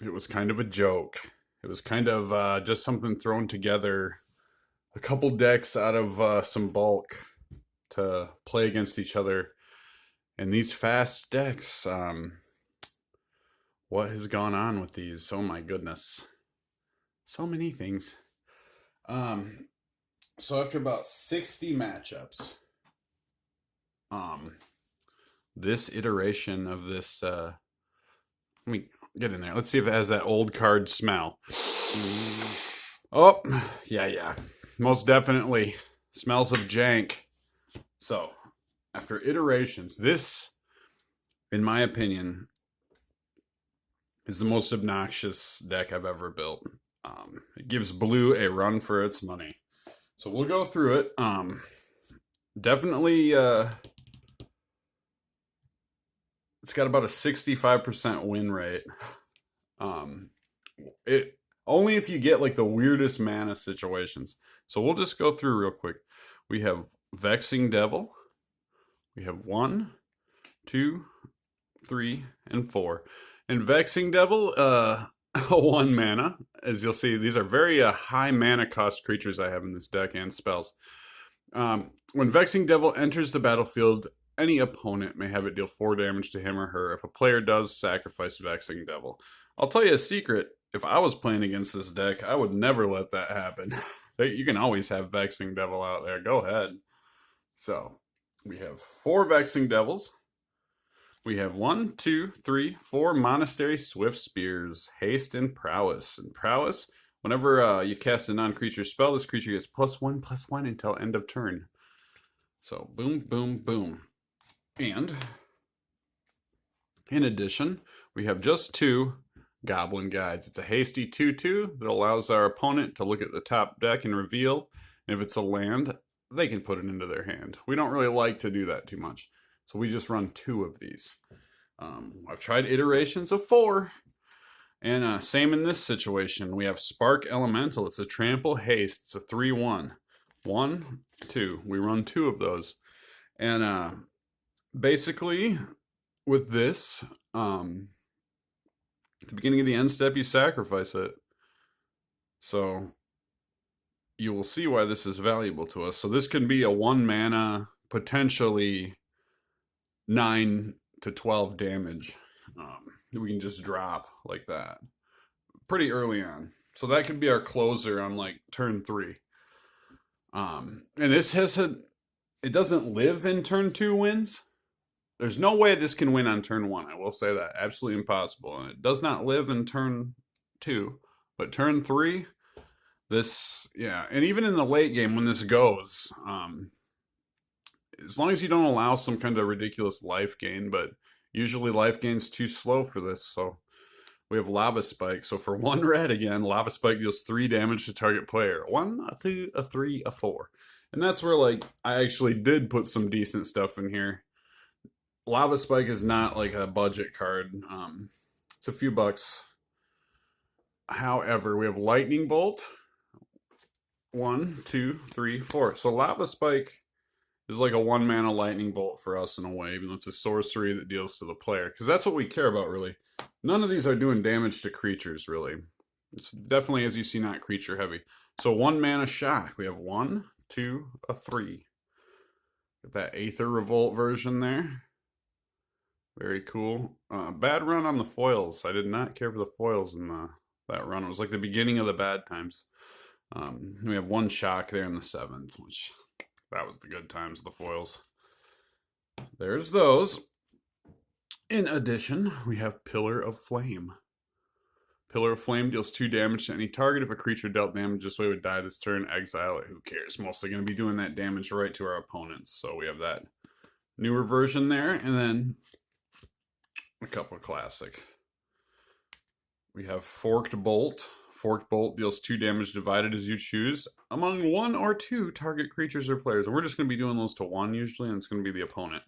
It was kind of a joke. It was kind of just something thrown together, a couple decks out of some bulk to play against each other. And these fast decks, what has gone on with these? Oh my goodness. So many things. Um, so after about 60 matchups, um, this iteration of this, let me get in there. Let's see if it has that old card smell. Oh, yeah. Most definitely smells of jank. So, after iterations, this, in my opinion, is the most obnoxious deck I've ever built. It gives blue a run for its money. So we'll go through it. Definitely, it's got about a 65% win rate. It only if you get like the weirdest mana situations. So we'll just go through real quick. We have Vexing Devil. We have 1, 2, 3, and 4. And Vexing Devil, a 1 mana. As you'll see, these are very high mana cost creatures I have in this deck and spells. When Vexing Devil enters the battlefield, any opponent may have it deal 4 damage to him or her. If a player does, sacrifice Vexing Devil. I'll tell you a secret. If I was playing against this deck, I would never let that happen. You can always have Vexing Devil out there. Go ahead. So, we have 4 Vexing Devils. We have 1, 2, 3, 4 Monastery Swift Spears, Haste, and Prowess. And Prowess, whenever you cast a non-creature spell, this creature gets +1/+1 until end of turn. So, boom, boom, boom. And, in addition, we have just 2 Goblin Guides. It's a hasty 2/2 that allows our opponent to look at the top deck and reveal. And if it's a land, they can put it into their hand. We don't really like to do that too much. So we just run 2 of these. I've tried iterations of 4. And same in this situation. We have Spark Elemental. It's a trample haste. It's a 3/1. 1, 2. We run 2 of those. And basically, with this, at the beginning of the end step, you sacrifice it. So you will see why this is valuable to us. So this can be a 1 mana, potentially 9 to 12 damage. We can just drop like that pretty early on. So that could be our closer on like turn 3. And this it doesn't live in turn 2 wins. There's no way this can win on turn 1. I will say that. Absolutely impossible. And it does not live in turn 2. But turn 3, yeah. And even in the late game when this goes, as long as you don't allow some kind of ridiculous life gain, but usually life gain's too slow for this, so we have Lava Spike. So for 1 red again, Lava Spike deals 3 damage to target player. 1, a 2, a 3, a 4. And that's where, like, I actually did put some decent stuff in here. Lava Spike is not like a budget card. It's a few bucks. However, we have Lightning Bolt. 1, 2, 3, 4. So Lava Spike is like a 1 mana lightning bolt for us in a way, even though it's a sorcery that deals to the player. Because that's what we care about, really. None of these are doing damage to creatures, really. It's definitely, as you see, not creature heavy. So 1 mana shock. We have 1, 2, a 3. Get that Aether Revolt version there. Very cool. Bad run on the foils. I did not care for the foils in that run. It was like the beginning of the bad times. We have 1 shock there in the 7th, which that was the good times, the foils. There's those. In addition, we have Pillar of Flame. Pillar of Flame deals 2 damage to any target. If a creature dealt damage this way would die this turn, exile it. Who cares? Mostly going to be doing that damage right to our opponents. So we have that newer version there. And then a couple classic. We have Forked Bolt. Forked Bolt deals 2 damage divided as you choose among 1 or 2 target creatures or players. And we're just going to be doing those to 1 usually, and it's going to be the opponent.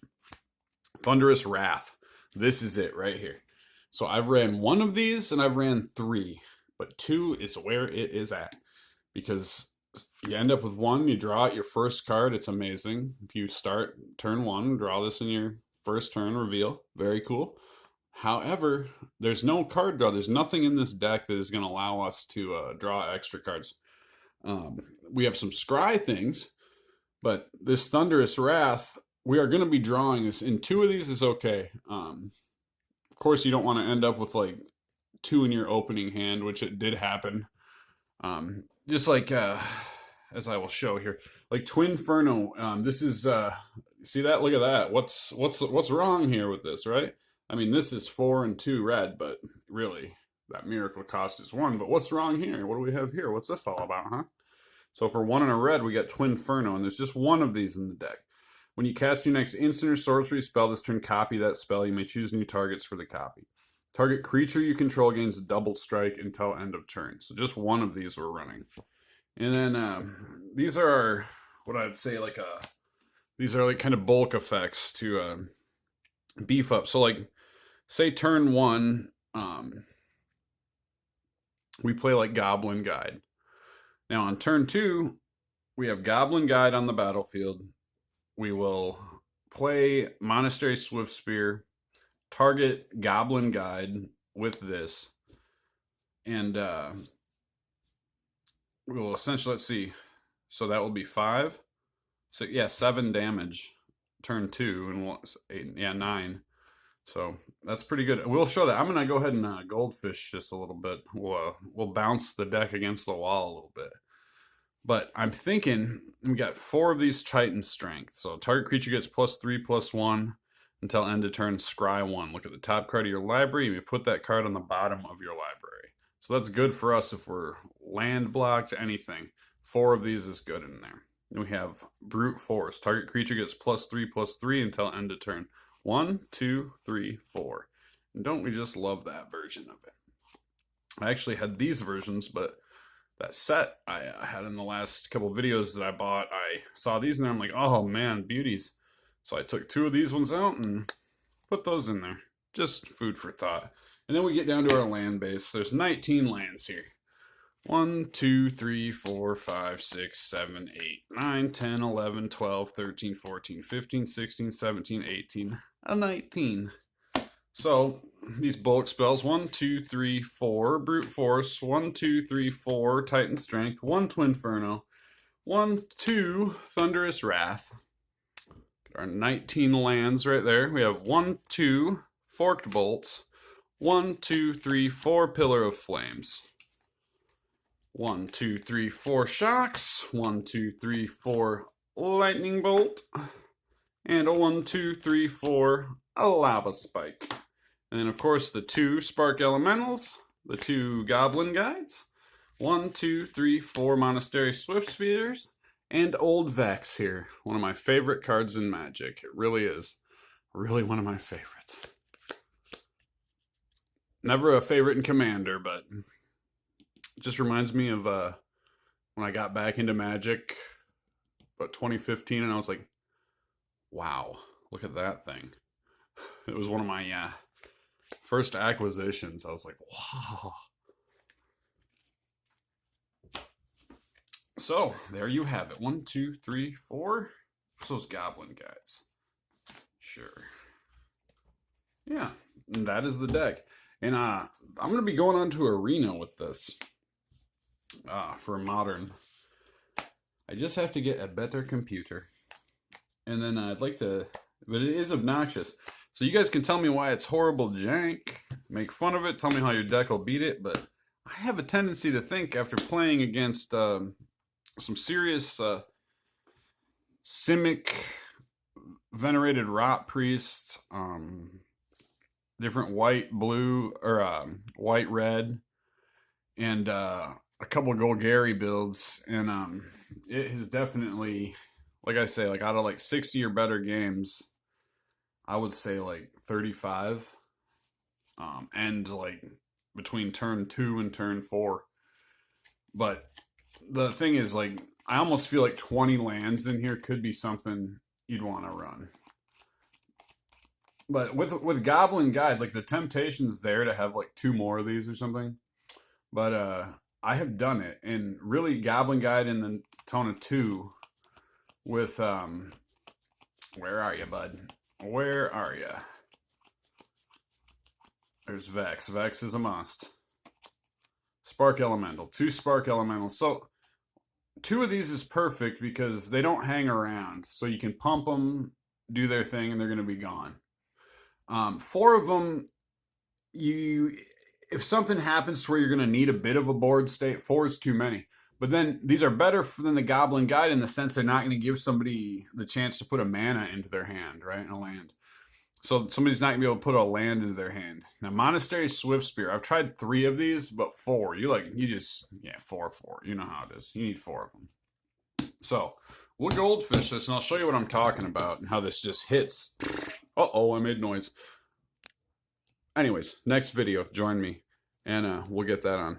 Thunderous Wrath. This is it right here. So I've ran 1 of these and I've ran 3, but 2 is where it is at. Because you end up with 1, you draw out your first card. It's amazing. If you start turn 1, draw this in your first turn, reveal. Very cool. However, there's no card draw. There's nothing in this deck that is going to allow us to draw extra cards. We have some scry things, but this Thunderous Wrath, we are going to be drawing this. And 2 of these is okay. Of course, you don't want to end up with like 2 in your opening hand, which it did happen. Just like as I will show here, like Twinferno. This is see that? Look at that. What's wrong here with this, right? I mean, this is 4 and 2 red, but really that miracle cost is 1. But what's wrong here? What do we have here? What's this all about, huh? So for 1 and a red, we got Twinferno, and there's just 1 of these in the deck. When you cast your next instant or sorcery spell this turn, copy that spell. You may choose new targets for the copy. Target creature you control gains a double strike until end of turn. So just 1 of these we're running. And then these are our, what I'd say like these are like kind of bulk effects to beef up. So like, say turn 1, we play like Goblin Guide. Now on turn 2, we have Goblin Guide on the battlefield. We will play Monastery Swiftspear, target Goblin Guide with this, and we will essentially, let's see, so that will be 5. So yeah, 7 damage, turn 2, and 8, yeah, 9. So that's pretty good. We'll show that. I'm gonna go ahead and goldfish just a little bit. We'll bounce the deck against the wall a little bit. But I'm thinking we got 4 of these Titan Strength. So target creature gets +3/+1 until end of turn. Scry 1. Look at the top card of your library. You may put that card on the bottom of your library. So that's good for us if we're land blocked, anything. 4 of these is good in there. Then we have Brute Force. Target creature gets +3/+3 until end of turn. 1, 2, 3, 4. And don't we just love that version of it? I actually had these versions, but that set I had in the last couple of videos that I bought, I saw these and I'm like, oh man, beauties. So I took 2 of these ones out and put those in there. Just food for thought. And then we get down to our land base. There's 19 lands here. 1, 2, 3, 4, 5, 6, 7, 8, 9, 10, 11, 12, 13, 14, 15, 16, 17, 18, 19. So these bulk spells: 1, 2, 3, 4 Brute Force, 1, 2, 3, 4 Titan Strength, 1 Twinferno, 1, 2 Thunderous Wrath. Our 19 lands right there. We have 1, 2 Forked Bolts, 1, 2, 3, 4 Pillar of Flames, 1, 2, 3, 4 Shocks, 1, 2, 3, 4 Lightning Bolt, and a 1, 2, 3, 4 a Lava Spike. And then, of course, the 2 Spark Elementals, the 2 Goblin Guides, 1, 2, 3, 4 Monastery Swiftspears, and Old Vex here. One of my favorite cards in Magic. It really is. Really one of my favorites. Never a favorite in Commander, but it just reminds me of when I got back into Magic about 2015, and I was like, wow, look at that thing. It was one of my first acquisitions. I was like, wow. So there you have it. 1, 2, 3, 4. Those Goblin Guides. Sure. Yeah, and that is the deck. And I'm going to be going on to Arena with this for Modern. I just have to get a better computer. And then I'd like to, but it is obnoxious. So you guys can tell me why it's horrible jank, make fun of it, tell me how your deck will beat it, but I have a tendency to think after playing against some serious simic, venerated rotpriest, different white, blue, or white, red, and a couple of Golgari builds, and it has definitely, like I say, like out of like 60 or better games, I would say like 35, and like between turn 2 and turn 4. But the thing is, like, I almost feel like 20 lands in here could be something you'd want to run. But with Goblin Guide, like the temptation's there to have like 2 more of these or something. But I have done it, and really Goblin Guide in the tone of 2 with where are you, bud? Where are you? There's Vex. Vex is a must. Spark Elemental. 2 Spark Elementals. So 2 of these is perfect because they don't hang around. So you can pump them, do their thing, and they're going to be gone. 4 of them, if something happens to where you're going to need a bit of a board state, 4 is too many. But then these are better than the Goblin Guide in the sense they're not going to give somebody the chance to put a mana into their hand, right? A land. So somebody's not going to be able to put a land into their hand. Now, Monastery Swift Spear. I've tried 3 of these, but 4. 4. You know how it is. You need 4 of them. So, we'll goldfish this, and I'll show you what I'm talking about and how this just hits. Uh-oh, I made noise. Anyways, next video, join me, and we'll get that on.